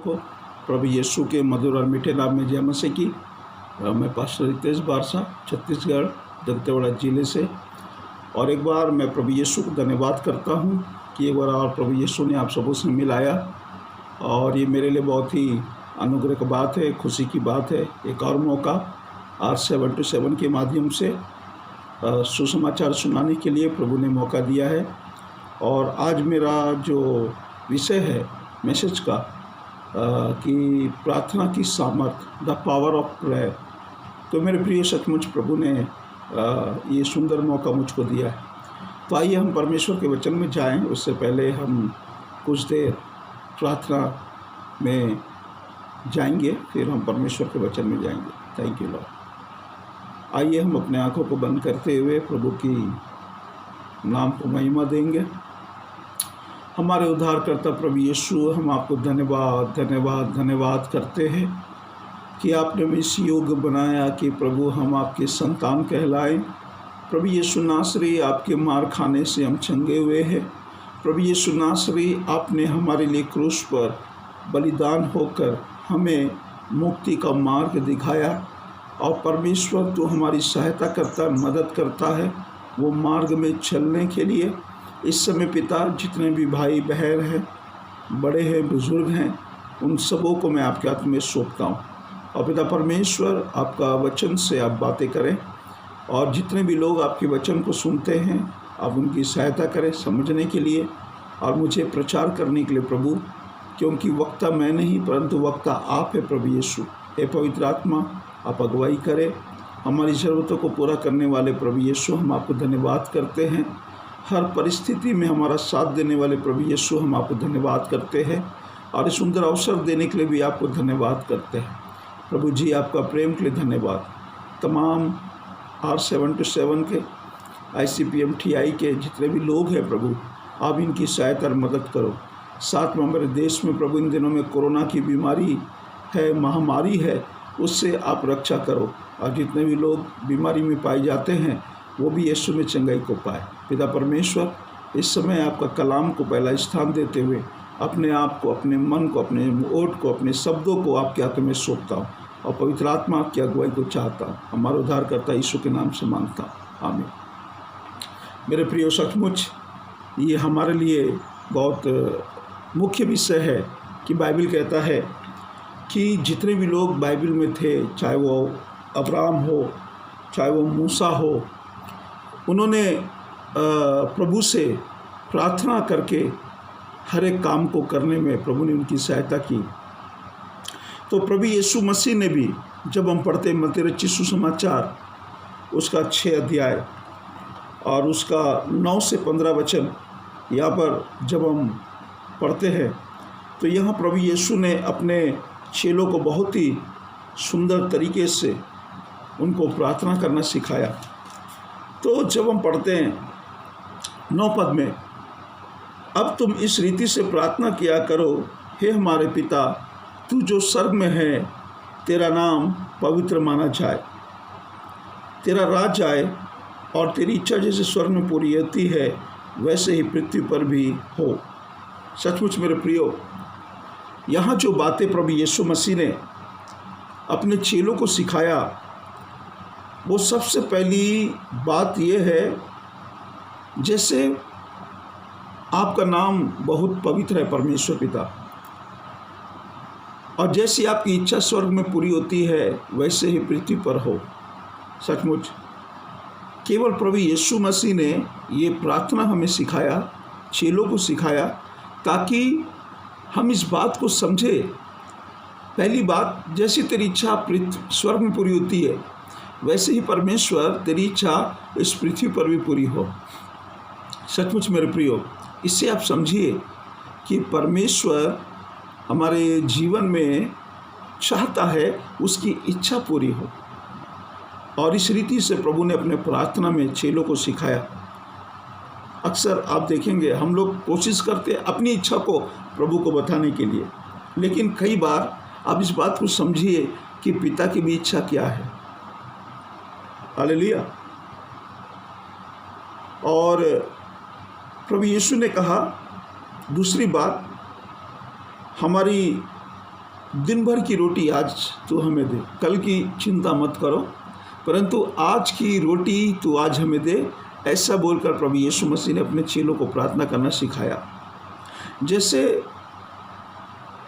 को प्रभु यीशु के मधुर और मीठे नाम में जय मसीह की। मैं पास्टर रितेश बारसा छत्तीसगढ़ दंतेवाड़ा जिले से और एक बार मैं प्रभु यीशु को धन्यवाद करता हूँ कि एक बार और प्रभु यीशु ने आप सबों से मिलाया और ये मेरे लिए बहुत ही अनुग्रह की बात है, खुशी की बात है। एक और मौका R727 के माध्यम से सुसमाचार सुनाने के लिए प्रभु ने मौका दिया है। और आज मेरा जो विषय है मैसेज का कि प्रार्थना की सामर्थ, द पावर ऑफ प्रेयर। तो मेरे प्रिय, सचमुच प्रभु ने ये सुंदर मौका मुझको दिया है। तो आइए हम परमेश्वर के वचन में जाएं। उससे पहले हम कुछ देर प्रार्थना में जाएंगे, फिर हम परमेश्वर के वचन में जाएंगे। Thank you Lord. आइए हम अपने आंखों को बंद करते हुए प्रभु की नाम को महिमा देंगे। हमारे उद्धारकर्ता प्रभु यीशु, हम आपको धन्यवाद धन्यवाद धन्यवाद करते हैं कि आपने हमें इस योग्य बनाया कि प्रभु हम आपके संतान कहलाएं। प्रभु यीशु नासरी, आपके मार खाने से हम चंगे हुए हैं। प्रभु यीशु नासरी, आपने हमारे लिए क्रूस पर बलिदान होकर हमें मुक्ति का मार्ग दिखाया और परमेश्वर तो हमारी सहायता करता है, मदद करता है वो मार्ग में चलने के लिए। इस समय पिता, जितने भी भाई बहन हैं, बड़े हैं, बुजुर्ग हैं, उन सबों को मैं आपके हाथ में सौंपता हूँ। और पिता परमेश्वर, आपका वचन से आप बातें करें और जितने भी लोग आपके वचन को सुनते हैं आप उनकी सहायता करें समझने के लिए और मुझे प्रचार करने के लिए प्रभु, क्योंकि वक्ता मैं नहीं परंतु वक्ता आप है प्रभु यीशु। हे पवित्र आत्मा, आप अगुवाई करें। हमारी ज़रूरतों को पूरा करने वाले प्रभु यीशु, हम आपको धन्यवाद करते हैं। हर परिस्थिति में हमारा साथ देने वाले प्रभु यीशु, हम आपको धन्यवाद करते हैं और इस सुंदर अवसर देने के लिए भी आपको धन्यवाद करते हैं। प्रभु जी, आपका प्रेम के लिए धन्यवाद। तमाम R727 के ICPM TI के जितने भी लोग हैं प्रभु, आप इनकी सहायता और मदद करो। साथ में हमारे देश में प्रभु इन दिनों में कोरोना की बीमारी है, महामारी है, उससे आप रक्षा करो और जितने भी लोग बीमारी में पाए जाते हैं वो भी यीशु में चंगाई को पाए। पिता परमेश्वर, इस समय आपका कलाम को पहला स्थान देते हुए अपने आप को, अपने मन को, अपने ओठ को, अपने शब्दों को आपके हाथ में सौंपता हूँ और पवित्र आत्मा की अगुवाई को चाहता हूँ। हमारा उद्धारकर्ता यीशु के नाम से मांगता हूँ, आमीन। मेरे प्रियो, सचमुच ये हमारे लिए बहुत मुख्य विषय है कि बाइबल कहता है कि जितने भी लोग बाइबल में थे, चाहे वो अब्राहम हो, चाहे वो मूसा हो, उन्होंने प्रभु से प्रार्थना करके हर एक काम को करने में प्रभु ने उनकी सहायता की। तो प्रभु यीशु मसीह ने भी, जब हम पढ़ते मत्ती रचित सुसमाचार उसका 6 अध्याय और उसका 9 से 15 वचन यहाँ पर जब हम पढ़ते हैं तो यहाँ प्रभु यीशु ने अपने चेलों को बहुत ही सुंदर तरीके से उनको प्रार्थना करना सिखाया। तो जब हम पढ़ते हैं 9 पद में, अब तुम इस रीति से प्रार्थना किया करो, हे हमारे पिता, तू जो स्वर्ग में है, तेरा नाम पवित्र माना जाए, तेरा राज आए और तेरी इच्छा जैसे स्वर्ग में पूरी होती है वैसे ही पृथ्वी पर भी हो। सचमुच मेरे प्रियो, यहाँ जो बातें प्रभु यीशु मसीह ने अपने चेलों को सिखाया, वो सबसे पहली बात ये है, जैसे आपका नाम बहुत पवित्र है परमेश्वर पिता, और जैसी आपकी इच्छा स्वर्ग में पूरी होती है वैसे ही पृथ्वी पर हो। सचमुच केवल प्रभु यीशु मसीह ने ये प्रार्थना हमें सिखाया, चेलों को सिखाया, ताकि हम इस बात को समझे। पहली बात, जैसी तेरी इच्छा स्वर्ग में पूरी होती है वैसे ही परमेश्वर तेरी इच्छा इस पृथ्वी पर भी पूरी हो। सचमुच मेरे प्रियो, इससे आप समझिए कि परमेश्वर हमारे जीवन में चाहता है उसकी इच्छा पूरी हो और इस रीति से प्रभु ने अपने प्रार्थना में चेलों को सिखाया। अक्सर आप देखेंगे हम लोग कोशिश करते हैं अपनी इच्छा को प्रभु को बताने के लिए, लेकिन कई बार आप इस बात को समझिए कि पिता की भी इच्छा क्या है। हालेलुया। और प्रभु यीशु ने कहा दूसरी बात, हमारी दिन भर की रोटी आज तू हमें दे, कल की चिंता मत करो, परंतु आज की रोटी तू आज हमें दे। ऐसा बोलकर प्रभु यीशु मसीह ने अपने चेलों को प्रार्थना करना सिखाया। जैसे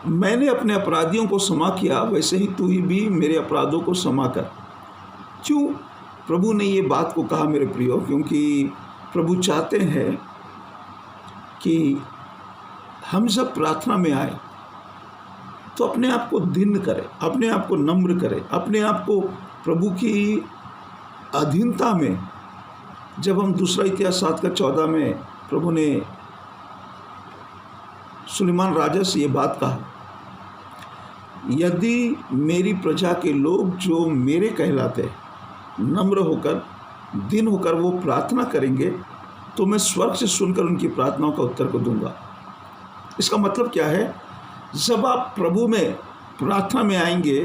मैंने अपने अपराधियों को क्षमा किया, वैसे ही तू ही भी मेरे अपराधों को क्षमा कर। क्यों प्रभु ने ये बात को कहा मेरे प्रियो? क्योंकि प्रभु चाहते हैं कि हम जब प्रार्थना में आए तो अपने आप को दीन करें, अपने आप को नम्र करें, अपने आप को प्रभु की अधीनता में। जब हम दूसरा इतिहास 7:14 में प्रभु ने सुलेमान राजा से ये बात कहा, यदि मेरी प्रजा के लोग जो मेरे कहलाते नम्र होकर दीन होकर वो प्रार्थना करेंगे तो मैं स्वर्ग से सुनकर उनकी प्रार्थनाओं का उत्तर को दूंगा। इसका मतलब क्या है? जब आप प्रभु में प्रार्थना में आएंगे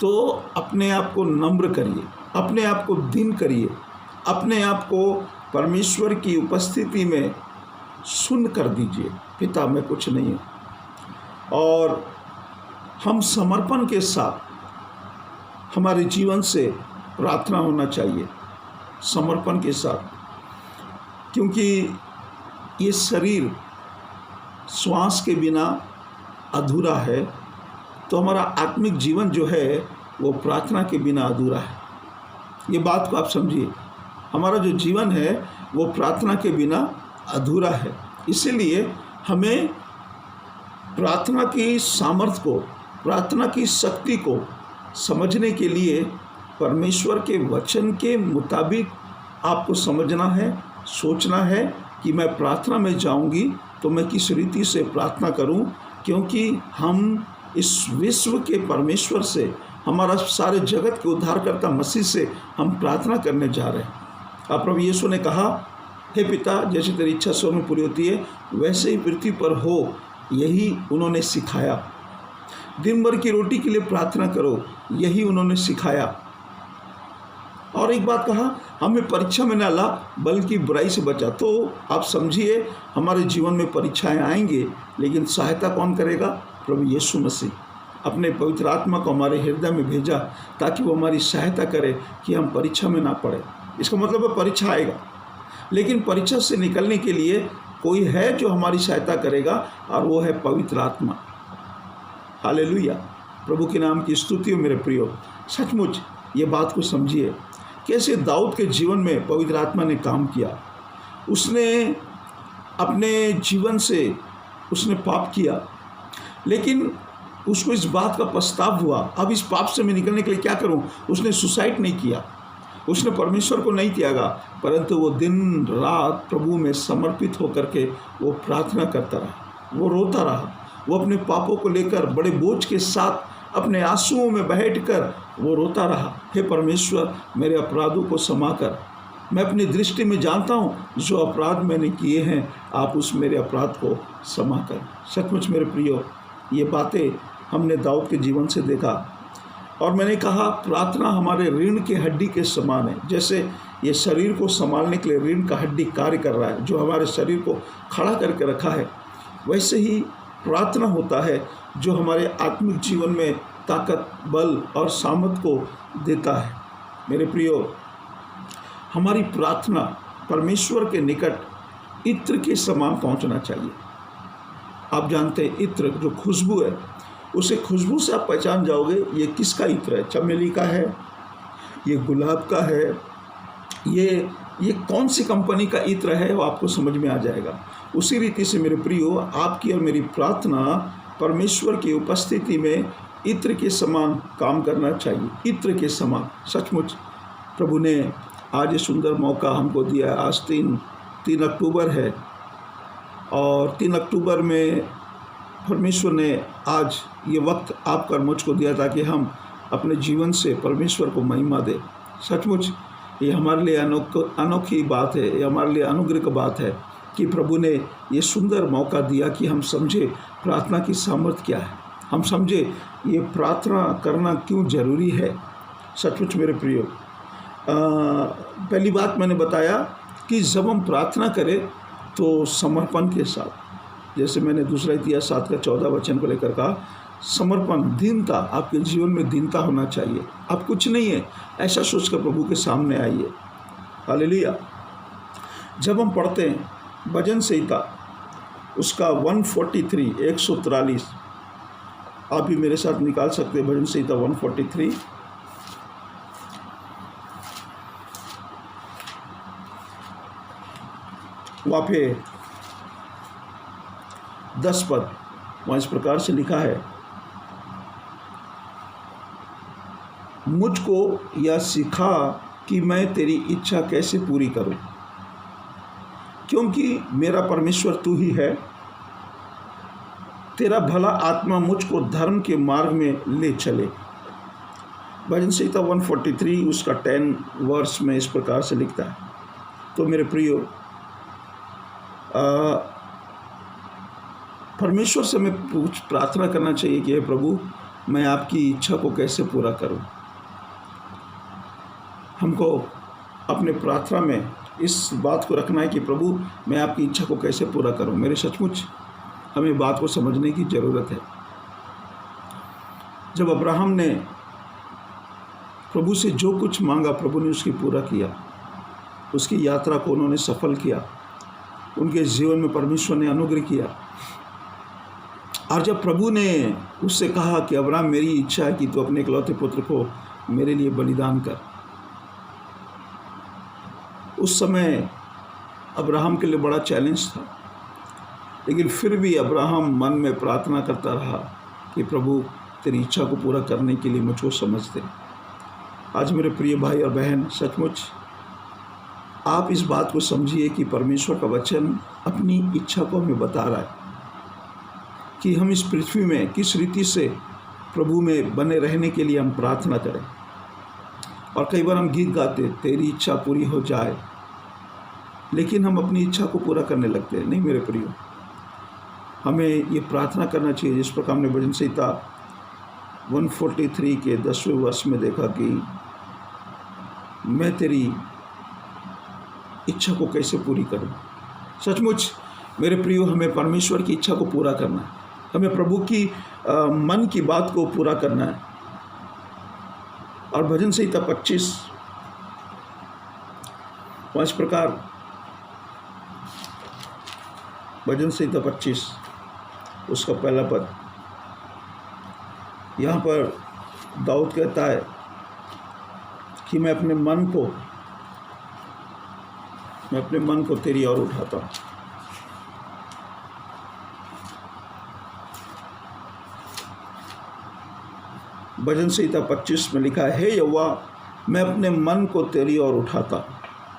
तो अपने आप को नम्र करिए, अपने आप को दीन करिए, अपने आप को परमेश्वर की उपस्थिति में सुन कर दीजिए, पिता मैं कुछ नहीं हूँ। और हम समर्पण के साथ हमारे जीवन से प्रार्थना होना चाहिए, समर्पण के साथ, क्योंकि ये शरीर श्वास के बिना अधूरा है, तो हमारा आत्मिक जीवन जो है वो प्रार्थना के बिना अधूरा है। ये बात को आप समझिए, हमारा जो जीवन है वो प्रार्थना के बिना अधूरा है। इसीलिए हमें प्रार्थना की सामर्थ्य को, प्रार्थना की शक्ति को समझने के लिए परमेश्वर के वचन के मुताबिक आपको समझना है, सोचना है कि मैं प्रार्थना में जाऊंगी तो मैं किस रीति से प्रार्थना करूं, क्योंकि हम इस विश्व के परमेश्वर से, हमारा सारे जगत के उद्धारकर्ता मसीह से हम प्रार्थना करने जा रहे हैं। अब प्रभु यीशु ने कहा, हे पिता, जैसे तेरी इच्छा स्वर्ग में पूरी होती है वैसे ही पृथ्वी पर हो, यही उन्होंने सिखाया। दिन भर की रोटी के लिए प्रार्थना करो, यही उन्होंने सिखाया। और एक बात कहा, हमें परीक्षा में न ला बल्कि बुराई से बचा। तो आप समझिए, हमारे जीवन में परीक्षाएं आएंगे, लेकिन सहायता कौन करेगा? प्रभु यीशु मसीह अपने पवित्र आत्मा को हमारे हृदय में भेजा ताकि वो हमारी सहायता करे कि हम परीक्षा में ना पड़े। इसका मतलब है परीक्षा आएगा, लेकिन परीक्षा से निकलने के लिए कोई है जो हमारी सहायता करेगा, और वो है पवित्र आत्मा। हालेलुया, प्रभु के नाम की स्तुति हो मेरे प्रियो। सचमुच ये बात को समझिए, कैसे दाऊद के जीवन में पवित्र आत्मा ने काम किया। उसने अपने जीवन से उसने पाप किया, लेकिन उसको इस बात का पछतावा हुआ, अब इस पाप से मैं निकलने के लिए क्या करूं? उसने सुसाइड नहीं किया, उसने परमेश्वर को नहीं त्यागा, परंतु वो दिन रात प्रभु में समर्पित होकर के वो प्रार्थना करता रहा, वो रोता रहा, वो अपने पापों को लेकर बड़े बोझ के साथ अपने आंसुओं में बैठकर वो रोता रहा, हे परमेश्वर मेरे अपराधों को क्षमा कर, मैं अपनी दृष्टि में जानता हूँ जो अपराध मैंने किए हैं, आप उस मेरे अपराध को क्षमा कर। सचमुच मेरे प्रियो, ये बातें हमने दाऊद के जीवन से देखा। और मैंने कहा, प्रार्थना हमारे रीढ़ के हड्डी के समान है। जैसे ये शरीर को संभालने के लिए रीढ़ का हड्डी कार्य कर रहा है, जो हमारे शरीर को खड़ा करके रखा है, वैसे ही प्रार्थना होता है जो हमारे आत्मिक जीवन में ताकत, बल और सामर्थ को देता है। मेरे प्रियो, हमारी प्रार्थना परमेश्वर के निकट इत्र के समान पहुंचना चाहिए। आप जानते हैं, इत्र जो खुशबू है, उसे खुशबू से आप पहचान जाओगे ये किसका इत्र है। चमेली का है, ये गुलाब का है, ये कौन सी कंपनी का इत्र है, वो आपको समझ में आ जाएगा। उसी रीति से मेरे प्रियो, आपकी और मेरी प्रार्थना परमेश्वर की उपस्थिति में इत्र के समान काम करना चाहिए, इत्र के समान। सचमुच प्रभु ने आज ये सुंदर मौका हमको दिया। आज 3 अक्टूबर है, और 3 अक्टूबर में परमेश्वर ने आज ये वक्त आपका और मुझको दिया ताकि हम अपने जीवन से परमेश्वर को महिमा दें। सचमुच ये हमारे लिए अनोखी बात है, ये हमारे लिए अनुग्रह की बात है कि प्रभु ने ये सुंदर मौका दिया कि हम समझे प्रार्थना की सामर्थ्य क्या है, हम समझे ये प्रार्थना करना क्यों ज़रूरी है। सचमुच मेरे प्रियो, पहली बात मैंने बताया कि जब हम प्रार्थना करें तो समर्पण के साथ, जैसे मैंने दूसरा इतिहास 7:14 को लेकर कहा, समर्पण, दीनता, आपके जीवन में दीनता होना चाहिए। आप कुछ नहीं है ऐसा सोचकर प्रभु के सामने आइए। हालेलुया। जब हम पढ़ते हैं भजन संहिता उसका 143 143, आप भी मेरे साथ निकाल सकते हैं भजन संहिता 143। वहाँ पे 10 पद वहाँ इस प्रकार से लिखा है, मुझको यह सिखा कि मैं तेरी इच्छा कैसे पूरी करूं, क्योंकि मेरा परमेश्वर तू ही है। तेरा भला आत्मा मुझको धर्म के मार्ग में ले चले। भजन संहिता 143 उसका 10 वर्स में इस प्रकार से लिखता है। तो मेरे प्रियो, परमेश्वर से हमें प्रार्थना करना चाहिए कि हे प्रभु, मैं आपकी इच्छा को कैसे पूरा करूं। हमको अपने प्रार्थना में इस बात को रखना है कि प्रभु, मैं आपकी इच्छा को कैसे पूरा करूं। मेरे सचमुच हमें बात को समझने की ज़रूरत है। जब अब्राहम ने प्रभु से जो कुछ मांगा, प्रभु ने उसकी पूरा किया। उसकी यात्रा को उन्होंने सफल किया। उनके जीवन में परमेश्वर ने अनुग्रह किया। और जब प्रभु ने उससे कहा कि अब्राहम, मेरी इच्छा है कि तू अपने इकलौते पुत्र को मेरे लिए बलिदान कर, उस समय अब्राहम के लिए बड़ा चैलेंज था। लेकिन फिर भी अब्राहम मन में प्रार्थना करता रहा कि प्रभु, तेरी इच्छा को पूरा करने के लिए मुझको समझ दे। आज मेरे प्रिय भाई और बहन, सचमुच आप इस बात को समझिए कि परमेश्वर का वचन अपनी इच्छा को हमें बता रहा है कि हम इस पृथ्वी में किस रीति से प्रभु में बने रहने के लिए हम प्रार्थना करें। और कई बार हम गीत गाते, तेरी इच्छा पूरी हो जाए, लेकिन हम अपनी इच्छा को पूरा करने लगते हैं। नहीं मेरे प्रियो, हमें ये प्रार्थना करना चाहिए जिस प्रकार हमने भजन संहिता 143 के 10वें वर्ष में देखा कि मैं तेरी इच्छा को कैसे पूरी करूं। सचमुच मेरे प्रियो, हमें परमेश्वर की इच्छा को पूरा करना है। हमें प्रभु की मन की बात को पूरा करना है। और भजन संहिता 25 इस प्रकार, भजन संहिता 25 उसका पहला पद, यहाँ पर दाऊद कहता है कि मैं अपने मन को तेरी ओर उठाता हूँ। भजन संहिता 25 में लिखा है, हे यहोवा, मैं अपने मन को तेरी ओर उठाता।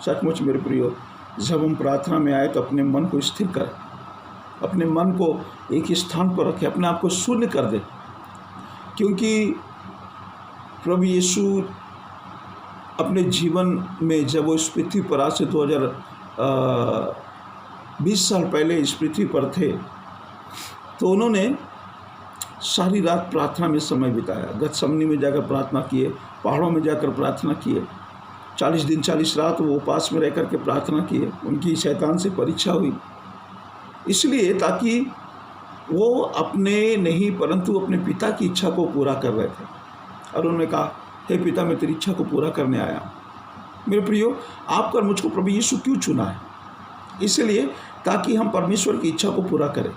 सचमुच मेरे प्रियो, जब हम प्रार्थना में आए तो अपने मन को स्थिर करें, अपने मन को एक ही स्थान पर रखें, अपने आप को शून्य कर दें। क्योंकि प्रभु यीशु अपने जीवन में जब वो इस पृथ्वी पर आज से 2020 साल पहले इस पृथ्वी पर थे, तो उन्होंने सारी रात प्रार्थना में समय बिताया। गतसमनी में जाकर प्रार्थना किए, पहाड़ों में जाकर प्रार्थना किए, 40 दिन 40 रात वो उपास में रह कर के प्रार्थना किए। उनकी शैतान से परीक्षा हुई, इसलिए ताकि वो अपने नहीं परंतु अपने पिता की इच्छा को पूरा कर रहे थे। और उन्होंने कहा, हे पिता, मैं तेरी इच्छा को पूरा करने आया हूँ। मेरे प्रियो, आपका और मुझको प्रभु यीशु क्यों चुना है? इसलिए ताकि हम परमेश्वर की इच्छा को पूरा करें।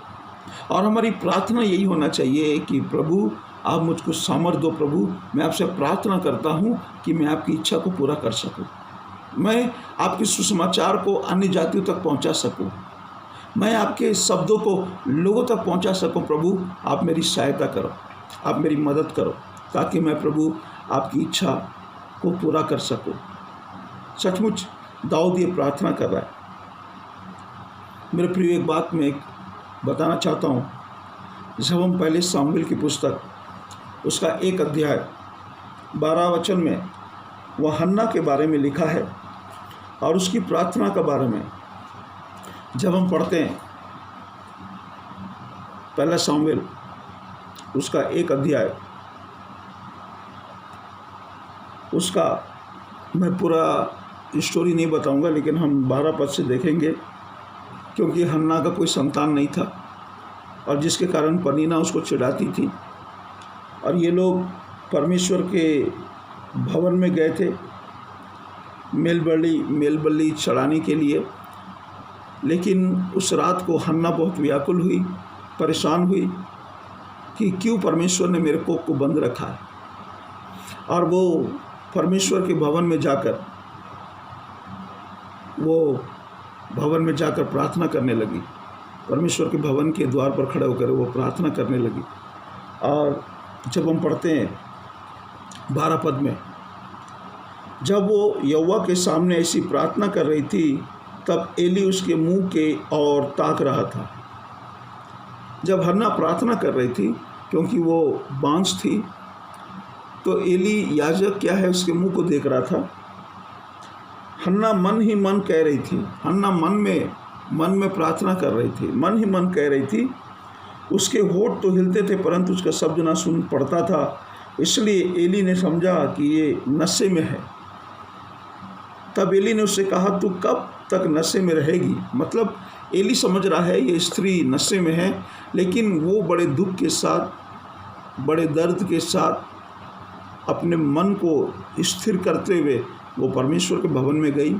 और हमारी प्रार्थना यही होना चाहिए कि प्रभु, आप मुझको सामर्थ दो। प्रभु, मैं आपसे प्रार्थना करता हूँ कि मैं आपकी इच्छा को पूरा कर सकूँ, मैं आपके सुसमाचार को अन्य जातियों तक पहुँचा सकूँ, मैं आपके शब्दों को लोगों तक पहुँचा सकूँ। प्रभु, आप मेरी सहायता करो, आप मेरी मदद करो, ताकि मैं प्रभु आपकी इच्छा को पूरा कर सकूँ। सचमुच दाऊद ये प्रार्थना कर रहा है। मेरे प्रिय, एक बात मैं बताना चाहता हूँ। जब हम पहले सामुएल की पुस्तक उसका 1 अध्याय 12 वचन में वह हन्ना के बारे में लिखा है और उसकी प्रार्थना के बारे में जब हम पढ़ते हैं, पहला सामुएल उसका 1 अध्याय, उसका मैं पूरा स्टोरी नहीं बताऊंगा, लेकिन हम 12 पद से देखेंगे। क्योंकि हन्ना का कोई संतान नहीं था और जिसके कारण पनीना उसको चिढ़ाती थी और ये लोग परमेश्वर के भवन में गए थे मेल बलि चढ़ाने के लिए। लेकिन उस रात को हन्ना बहुत व्याकुल हुई, परेशान हुई कि क्यों परमेश्वर ने मेरे कोख को बंद रखा है। और वो परमेश्वर के भवन में जाकर प्रार्थना करने लगी। परमेश्वर के भवन के द्वार पर खड़े होकर वो प्रार्थना करने लगी। और जब हम पढ़ते हैं 12 पद में, जब वो यहोवा के सामने ऐसी प्रार्थना कर रही थी, तब एली उसके मुंह के ओर ताक रहा था। जब हन्ना प्रार्थना कर रही थी, क्योंकि वो बांझ थी, तो एली याजक क्या है उसके मुंह को देख रहा था। हन्ना मन ही मन कह रही थी, हन्ना मन में प्रार्थना कर रही थी, मन ही मन कह रही थी। उसके होठ तो हिलते थे परंतु उसका शब्द ना सुन पड़ता था। इसलिए एली ने समझा कि ये नशे में है। तब एली ने उससे कहा, तू कब तक नशे में रहेगी? मतलब एली समझ रहा है ये स्त्री नशे में है, लेकिन वो बड़े दुख के साथ, बड़े दर्द के साथ अपने मन को स्थिर करते हुए वो परमेश्वर के भवन में गई।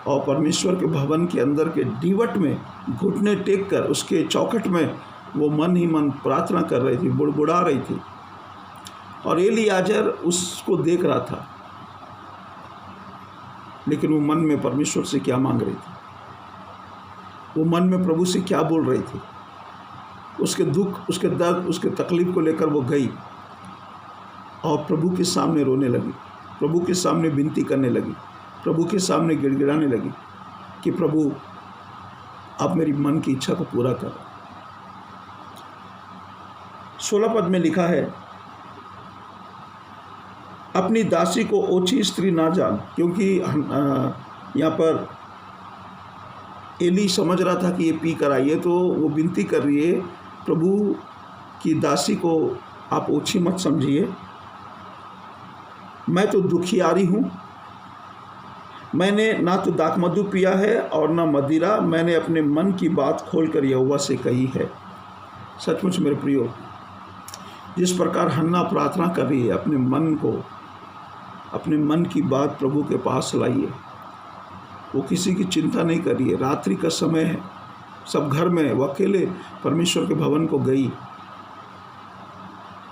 और परमेश्वर के भवन के अंदर के दीवट में घुटने टेक कर उसके चौखट में वो मन ही मन प्रार्थना कर रही थी, बुड़बुड़ा रही थी। और एलियाजर उसको देख रहा था, लेकिन वो मन में परमेश्वर से क्या मांग रही थी, वो मन में प्रभु से क्या बोल रही थी। उसके दुख, उसके दर्द, उसके तकलीफ को लेकर वो गई और प्रभु के सामने रोने लगी, प्रभु के सामने विनती करने लगी, प्रभु के सामने गिड़गिड़ाने लगी कि प्रभु आप मेरी मन की इच्छा को पूरा करो। 16 पद में लिखा है, अपनी दासी को ओछी स्त्री ना जान। क्योंकि यहाँ पर एली समझ रहा था कि ये पी कर आई है, तो वो विनती कर रही है, प्रभु की दासी को आप ओछी मत समझिए, मैं तो दुखियारी हूँ, मैंने ना तो दाखमधु पिया है और ना मदिरा, मैंने अपने मन की बात खोलकर यहोवा से कही है। सचमुच मेरे प्रियो, जिस प्रकार हन्ना प्रार्थना कर रही है, अपने मन की बात प्रभु के पास लाइए। वो किसी की चिंता नहीं कर रही है। रात्रि का समय है, सब घर में, वो अकेले परमेश्वर के भवन को गई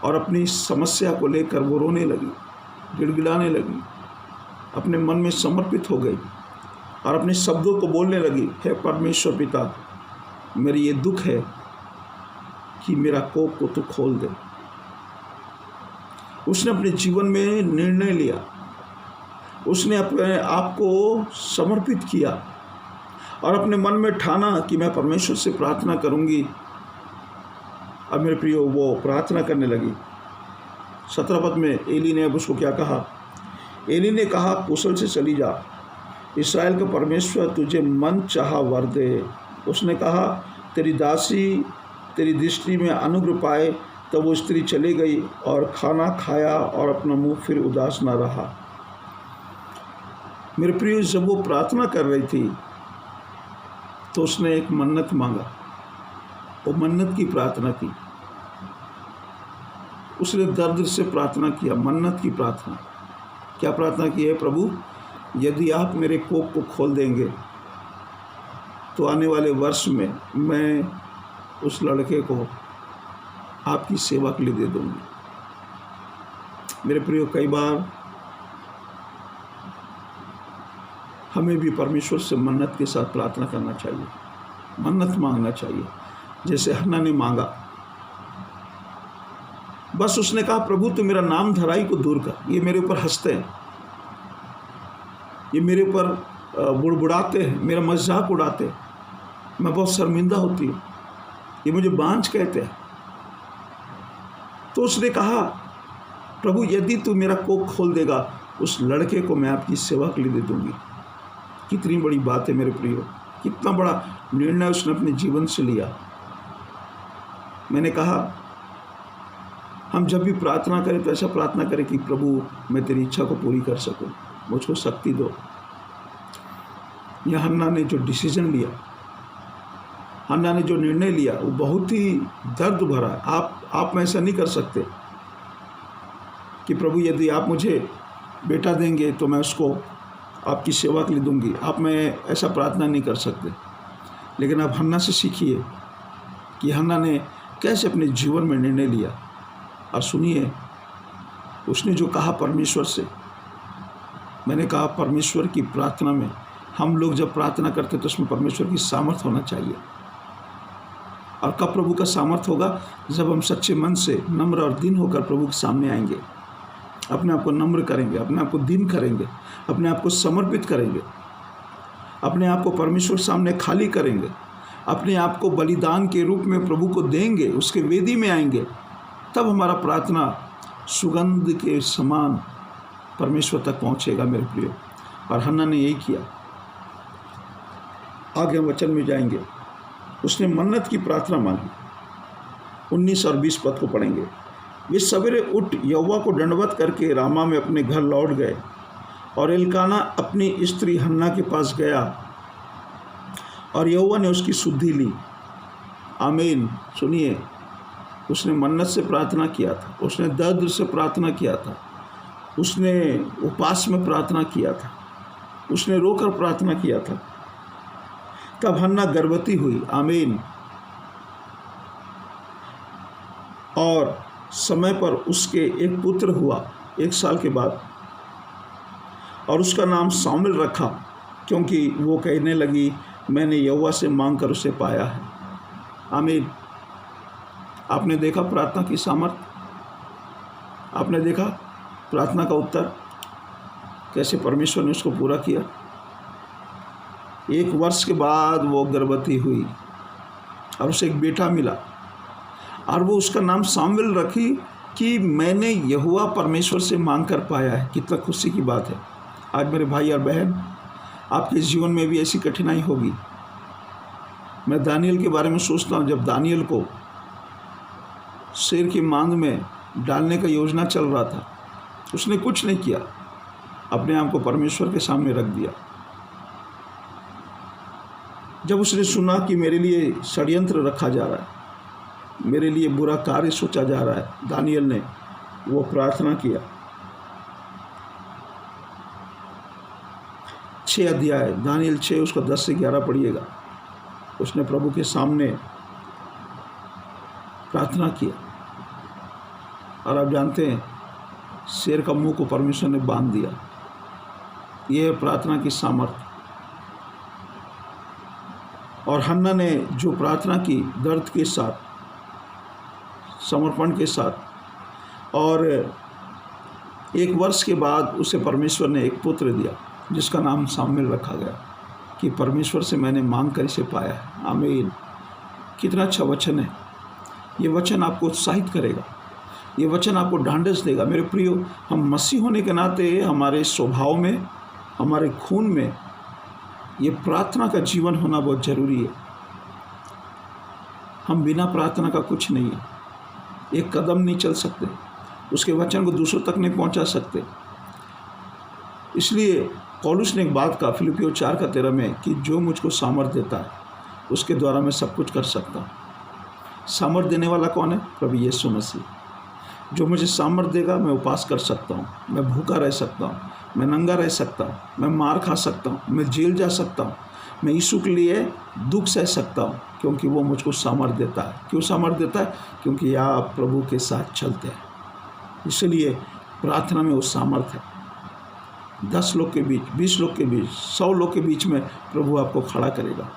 और अपनी समस्या को लेकर वो रोने लगी, गिड़गिड़ाने लगी, अपने मन में समर्पित हो गई और अपने शब्दों को बोलने लगी, हे परमेश्वर पिता, मेरी ये दुख है कि मेरा कोख को तू खोल दे। उसने अपने जीवन में निर्णय लिया, उसने अपने आप को समर्पित किया और अपने मन में ठाना कि मैं परमेश्वर से प्रार्थना करूंगी। अब मेरे प्रियो, वो प्रार्थना करने लगी। 17 पद में एली ने अब उसको क्या कहा? एली ने कहा, कुशल से चली जा, इस्राएल का परमेश्वर तुझे मन चाहा वर दे। उसने कहा, तेरी दासी तेरी दृष्टि में अनुग्रह पाए। तब वो स्त्री चली गई और खाना खाया और अपना मुंह फिर उदास न रहा। मेरे प्रिय, जब वो प्रार्थना कर रही थी तो उसने एक मन्नत मांगा, वो मन्नत की प्रार्थना की, उसने दर्द से प्रार्थना किया, मन्नत की प्रार्थना। क्या प्रार्थना की है? प्रभु, यदि आप मेरे कोख को खोल देंगे तो आने वाले वर्ष में मैं उस लड़के को आपकी सेवा के लिए दे दूंगी। मेरे प्रियो, कई बार हमें भी परमेश्वर से मन्नत के साथ प्रार्थना करना चाहिए, मन्नत मांगना चाहिए, जैसे हन्ना ने मांगा। बस उसने कहा, प्रभु तू मेरा नाम धराई को दूर कर, ये मेरे ऊपर हंसते हैं, ये मेरे ऊपर बुड़बुड़ाते हैं, मेरा मजाक उड़ाते हैं, मैं बहुत शर्मिंदा होती हूँ, ये मुझे बांझ कहते हैं। तो उसने कहा, प्रभु यदि तू मेरा कोख खोल देगा, उस लड़के को मैं आपकी सेवा के लिए दे दूंगी। कितनी बड़ी बात है मेरे प्रियो, कितना बड़ा निर्णय उसने अपने जीवन से लिया। मैंने कहा, हम जब भी प्रार्थना करें तो ऐसा प्रार्थना करें कि प्रभु मैं तेरी इच्छा को पूरी कर सकूं, मुझको शक्ति दो। यह हन्ना ने जो डिसीजन लिया, हन्ना ने जो निर्णय लिया, वो बहुत ही दर्द भरा है। आप में ऐसा नहीं कर सकते। कि प्रभु यदि आप मुझे बेटा देंगे तो मैं उसको आपकी सेवा के लिए दूंगी। आप में ऐसा प्रार्थना नहीं कर सकते, लेकिन आप हन्ना से सीखिए कि हन्ना ने कैसे अपने जीवन में निर्णय लिया। और सुनिए, उसने जो कहा परमेश्वर से, मैंने कहा परमेश्वर की प्रार्थना में, हम लोग जब प्रार्थना करते तो उसमें परमेश्वर की सामर्थ होना चाहिए। और कब प्रभु का सामर्थ होगा? जब हम सच्चे मन से नम्र और दीन होकर प्रभु के सामने आएंगे, अपने आप को नम्र करेंगे, अपने आप को दीन करेंगे, अपने आप को समर्पित करेंगे, अपने आप को परमेश्वर के सामने खाली करेंगे, अपने आप को बलिदान के रूप में प्रभु को देंगे, उसके वेदी में आएंगे, तब हमारा प्रार्थना सुगंध के समान परमेश्वर तक पहुंचेगा मेरे प्रियो। और हन्ना ने यही किया। आगे हम वचन में जाएंगे। उसने मन्नत की प्रार्थना मांगी। 19 और 20 पद को पढ़ेंगे। वे सवेरे उठ यहोवा को दंडवत करके रामा में अपने घर लौट गए, और एल्काना अपनी स्त्री हन्ना के पास गया, और यहोवा ने उसकी शुद्धि ली। आमीन। सुनिए, उसने मन्नत से प्रार्थना किया था, उसने दर्द से प्रार्थना किया था, उसने उपवास में प्रार्थना किया था, उसने रोकर प्रार्थना किया था। तब हन्ना गर्भवती हुई। आमीन। और समय पर उसके एक पुत्र हुआ 1 साल के बाद, और उसका नाम शामुएल रखा, क्योंकि वो कहने लगी, मैंने यहोवा से मांग कर उसे पाया है। आमीन। आपने देखा प्रार्थना की सामर्थ, आपने देखा प्रार्थना का उत्तर, कैसे परमेश्वर ने उसको पूरा किया। 1 वर्ष के बाद वो गर्भवती हुई और उसे एक बेटा मिला, और वो उसका नाम शामुएल रखी कि मैंने यहोवा परमेश्वर से मांग कर पाया है। कितना खुशी की बात है। आज मेरे भाई और बहन, आपके जीवन में भी ऐसी कठिनाई होगी। मैं दानियल के बारे में सोचता हूँ। जब दानियल को शेर की मांद में डालने का योजना चल रहा था, उसने कुछ नहीं किया, अपने आप को परमेश्वर के सामने रख दिया। जब उसने सुना कि मेरे लिए षड्यंत्र रखा जा रहा है, मेरे लिए बुरा कार्य सोचा जा रहा है, दानियल ने वो प्रार्थना किया। 6 अध्याय दानियल 6 उसको 10 से 11 पढ़िएगा। उसने प्रभु के सामने प्रार्थना किया, और आप जानते हैं शेर का मुंह को परमेश्वर ने बांध दिया। यह है प्रार्थना की सामर्थ्य। और हन्ना ने जो प्रार्थना की दर्द के साथ, समर्पण के साथ, और 1 वर्ष के बाद उसे परमेश्वर ने एक पुत्र दिया जिसका नाम शामुएल रखा गया, कि परमेश्वर से मैंने मांग कर इसे पाया है। आमीन। कितना अच्छा वचन है। ये वचन आपको उत्साहित करेगा, ये वचन आपको ढांढस देगा। मेरे प्रियो, हम मसीह होने के नाते हमारे स्वभाव में, हमारे खून में ये प्रार्थना का जीवन होना बहुत ज़रूरी है। हम बिना प्रार्थना का कुछ नहीं है। एक कदम नहीं चल सकते, उसके वचन को दूसरों तक नहीं पहुंचा सकते। इसलिए पौलुस ने एक बात कहा फिलिपियों 4:13 में, कि जो मुझको सामर्थ्य देता है उसके द्वारा मैं सब कुछ कर सकता हूँ। सामर्थ्य देने वाला कौन है? प्रभु यीशु मसीह। जो मुझे सामर्थ्य देगा, मैं उपवास कर सकता हूँ, मैं भूखा रह सकता हूँ, मैं नंगा रह सकता हूँ, मैं मार खा सकता हूँ, मैं जेल जा सकता हूँ, मैं यीशु के लिए दुख सह सकता हूँ, क्योंकि वो मुझको सामर्थ्य देता है। क्यों सामर्थ्य देता है? क्योंकि आप प्रभु के साथ चलते हैं। इसलिए प्रार्थना में वो सामर्थ्य है। 10 लोग के बीच, 20 लोग के बीच, 100 लोग के बीच में प्रभु आपको खड़ा करेगा।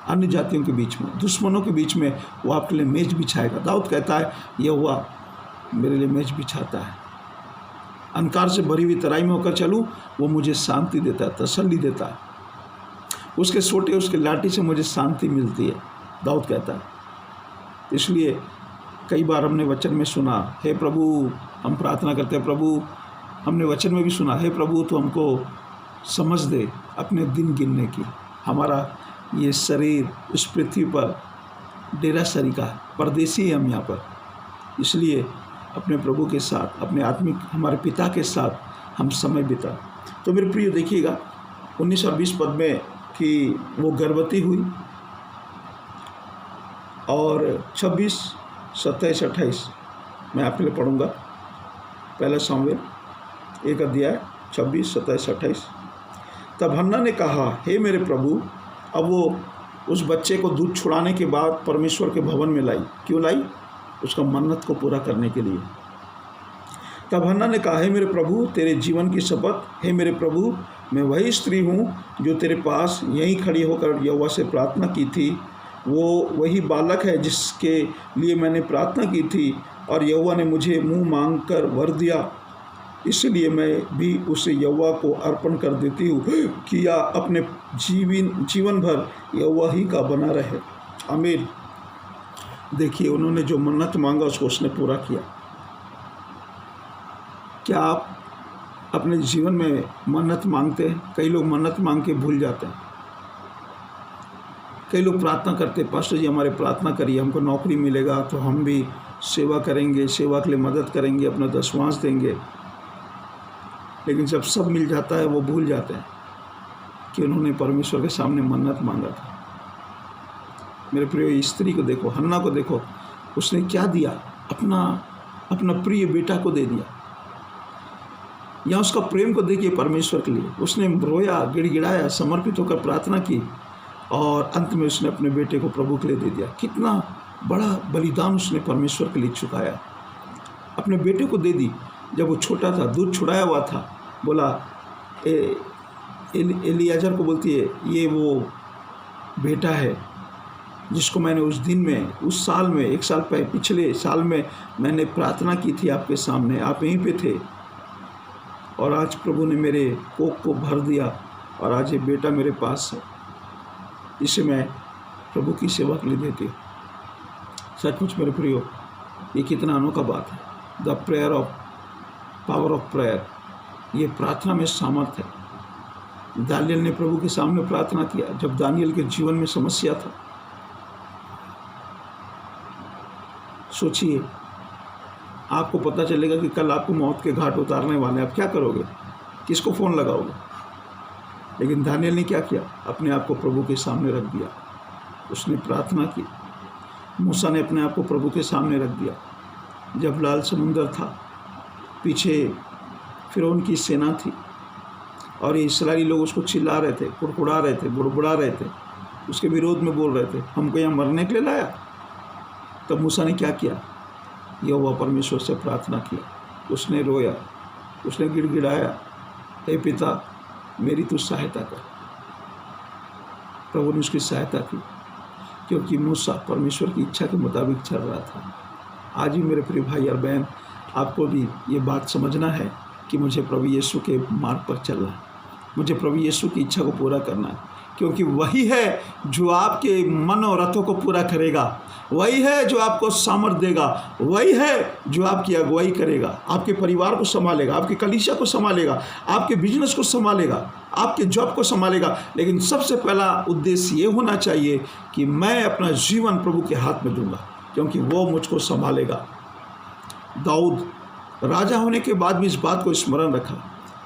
अन्य जातियों के बीच में, दुश्मनों के बीच में वो आपके लिए मेज बिछाएगा। दाऊद कहता है, यहोवा मेरे लिए मेज बिछाता है। अंधकार से भरी हुई तराई में होकर चलूँ, वो मुझे शांति देता है, तसल्ली देता है। उसके सोटे, उसके लाठी से मुझे शांति मिलती है, दाऊद कहता है। इसलिए कई बार हमने वचन में सुना, हे प्रभु, हम प्रार्थना करते हैं, प्रभु, हमने वचन में भी सुना, हे प्रभु तो हमको समझ दे अपने दिन गिनने की। हमारा ये शरीर इस पृथ्वी पर डेरा सरी का है, परदेसी है हम यहाँ पर। इसलिए अपने प्रभु के साथ, अपने आत्मिक हमारे पिता के साथ हम समय बिता। तो मेरे प्रिय देखिएगा 19 और 20 पद में कि वो गर्भवती हुई, और 26, 27, 28 मैं आपके लिए पढ़ूंगा। पहला सामुएल 1 अध्याय 26, 27, 28। तब हन्ना ने कहा, हे मेरे प्रभु। अब वो उस बच्चे को दूध छुड़ाने के बाद परमेश्वर के भवन में लाई। क्यों लाई? उसका मन्नत को पूरा करने के लिए। तब हन्ना ने कहा, हे मेरे प्रभु, तेरे जीवन की शपथ, हे मेरे प्रभु, मैं वही स्त्री हूँ जो तेरे पास यहीं खड़ी होकर यहोवा से प्रार्थना की थी। वो वही बालक है जिसके लिए मैंने प्रार्थना की थी और यहोवा ने मुझे मुँह मांग कर वर दिया। इसलिए मैं भी उसे यहोवा को अर्पण कर देती हूँ कि यह अपने जीवन भर यहोवा ही का बना रहे। आमीन। देखिए, उन्होंने जो मन्नत मांगा उसको उसने पूरा किया। क्या आप अपने जीवन में मन्नत मांगते हैं? कई लोग मन्नत मांग के भूल जाते हैं। कई लोग प्रार्थना करते, पास्टर जी हमारे प्रार्थना करिए, हमको नौकरी मिलेगा तो हम भी सेवा करेंगे, सेवा के लिए मदद करेंगे, अपना दशमांश देंगे। लेकिन जब सब मिल जाता है वो भूल जाते हैं कि उन्होंने परमेश्वर के सामने मन्नत मांगा था। मेरे प्रिय स्त्री को देखो, हन्ना को देखो, उसने क्या दिया? अपना प्रिय बेटा को दे दिया। या उसका प्रेम को देखिए परमेश्वर के लिए। उसने रोया, गिड़गिड़ाया, समर्पित होकर प्रार्थना की और अंत में उसने अपने बेटे को प्रभु के लिए दे दिया। कितना बड़ा बलिदान उसने परमेश्वर के लिए चुकाया। अपने बेटे को दे दी। जब वो छोटा था, दूध छुड़ाया हुआ था, बोला एलियाजर को बोलती है, ये वो बेटा है जिसको मैंने उस दिन में, उस साल में, 1 साल पहले, पिछले साल में मैंने प्रार्थना की थी आपके सामने, आप यहीं पे थे और आज प्रभु ने मेरे कोख को भर दिया और आज ये बेटा मेरे पास है, इसे मैं प्रभु की सेवा के लिए देती हूँ। सचमुच मेरे प्रियो, ये कितना अनोखा बात है। द पावर ऑफ प्रेयर, ये प्रार्थना में सामर्थ्य है। दानियल ने प्रभु के सामने प्रार्थना किया जब दानियल के जीवन में समस्या था। सोचिए, आपको पता चलेगा कि कल आपको मौत के घाट उतारने वाले हैं, आप क्या करोगे? किसको फ़ोन लगाओगे? लेकिन दानियल ने क्या किया? अपने आप को प्रभु के सामने रख दिया। उसने प्रार्थना की। मूसा ने अपने आप को प्रभु के सामने रख दिया। जब लाल समुंदर था, पीछे फिरौन की सेना थी और ये इस्राएली लोग उसको चिल्ला रहे थे, कुड़कुड़ा रहे थे, बुड़बुड़ा रहे थे, उसके विरोध में बोल रहे थे, हमको यहाँ मरने के लिए लाया। तब मूसा ने क्या किया? यहोवा परमेश्वर से प्रार्थना किया। उसने रोया, उसने गिड़गिड़ाया, हे पिता मेरी तू सहायता कर। प्रभु ने उसकी सहायता की क्योंकि मूसा परमेश्वर की इच्छा के मुताबिक चल रहा था। आज भी मेरे प्रिय भाई और बहन, आपको भी ये बात समझना है कि मुझे प्रभु यीशु के मार्ग पर चलना है, मुझे प्रभु यीशु की इच्छा को पूरा करना है, क्योंकि वही है जो आपके मनोरथों को पूरा करेगा, वही है जो आपको सामर्थ देगा, वही है जो आपकी अगुवाई करेगा, आपके परिवार को संभालेगा, आपकी कलीसिया को संभालेगा, आपके बिजनेस को संभालेगा, आपके जॉब को संभालेगा। लेकिन सबसे पहला उद्देश्य ये होना चाहिए कि मैं अपना जीवन प्रभु के हाथ में दूंगा, क्योंकि वो मुझको संभालेगा। दाऊद राजा होने के बाद भी इस बात को स्मरण रखा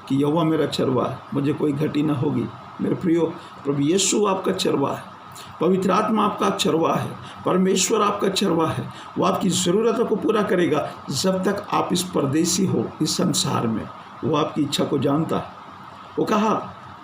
कि यहोवा मेरा चरवाहा है, मुझे कोई घटी न होगी। मेरे प्रियो, प्रभु यीशु आपका चरवाहा है, पवित्र आत्मा आपका चरवाहा है, परमेश्वर आपका चरवाहा है। वो आपकी ज़रूरतों को पूरा करेगा जब तक आप इस परदेसी हो, इस संसार में। वो आपकी इच्छा को जानता है। वो कहा,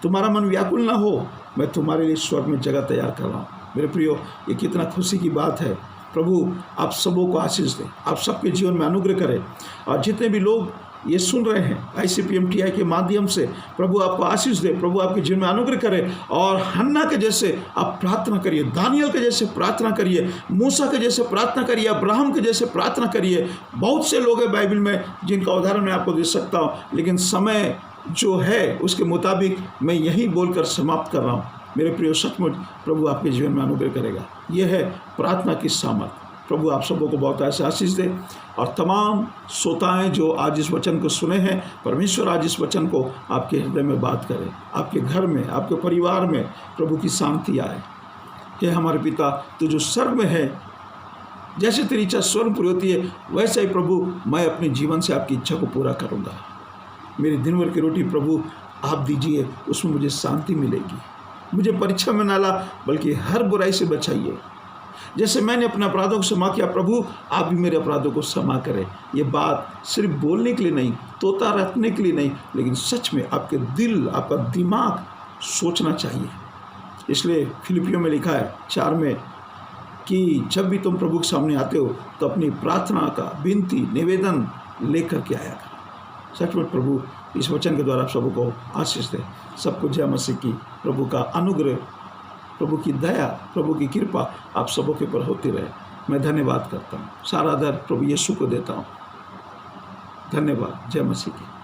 तुम्हारा मन व्याकुल ना हो, मैं तुम्हारे लिए स्वर्ग में जगह तैयार कर रहा हूँ। मेरे प्रियो, ये कितना खुशी की बात है। प्रभु आप सबों को आशीष दें, आप सबके जीवन में अनुग्रह करें। और जितने भी लोग ये सुन रहे हैं ICPMTI के माध्यम से, प्रभु आपको आशीष दे, प्रभु आपके जीवन में अनुग्रह करे। और हन्ना के जैसे आप प्रार्थना करिए, दानियल के जैसे प्रार्थना करिए, मूसा के जैसे प्रार्थना करिए, अब्राहम के जैसे प्रार्थना करिए। बहुत से लोग हैं बाइबल में जिनका उदाहरण मैं आपको दे सकता हूँ, लेकिन समय जो है उसके मुताबिक मैं यही बोलकर समाप्त कर रहा हूँ। मेरे प्रिय, सचमुच प्रभु आपके जीवन में अनुग्रह करेगा। यह है प्रार्थना की सामर्थ। प्रभु आप सबों को बहुत ऐसे आशीष दे। और तमाम श्रोताएं जो आज इस वचन को सुने हैं, परमेश्वर आज इस वचन को आपके हृदय में बात करे, आपके घर में, आपके परिवार में प्रभु की शांति आए। हे हमारे पिता, तू जो स्वर्ग में है, जैसे तेरी इच्छा स्वर्ग पूरी होती है, वैसे ही प्रभु मैं अपने जीवन से आपकी इच्छा को पूरा करूँगा। मेरी दिन भर की रोटी प्रभु आप दीजिए, उसमें मुझे शांति मिलेगी। मुझे परीक्षा में ना ला, बल्कि हर बुराई से बचाइए। जैसे मैंने अपने अपराधों को क्षमा किया, प्रभु आप भी मेरे अपराधों को क्षमा करें। ये बात सिर्फ बोलने के लिए नहीं, तोता रखने के लिए नहीं, लेकिन सच में आपके दिल, आपका दिमाग सोचना चाहिए। इसलिए फिलिपियों में लिखा है 4 में कि जब भी तुम प्रभु के सामने आते हो तो अपनी प्रार्थना का विनती निवेदन लेकर के आया करो। सच में प्रभु इस वचन के द्वारा आप सबको आशीष दे। सबको जय मसीह की। प्रभु का अनुग्रह, प्रभु की दया, प्रभु की कृपा आप सबों के ऊपर होती रहे। मैं धन्यवाद करता हूँ, सारा आदर प्रभु यीशु को देता हूँ। धन्यवाद। जय मसीह की।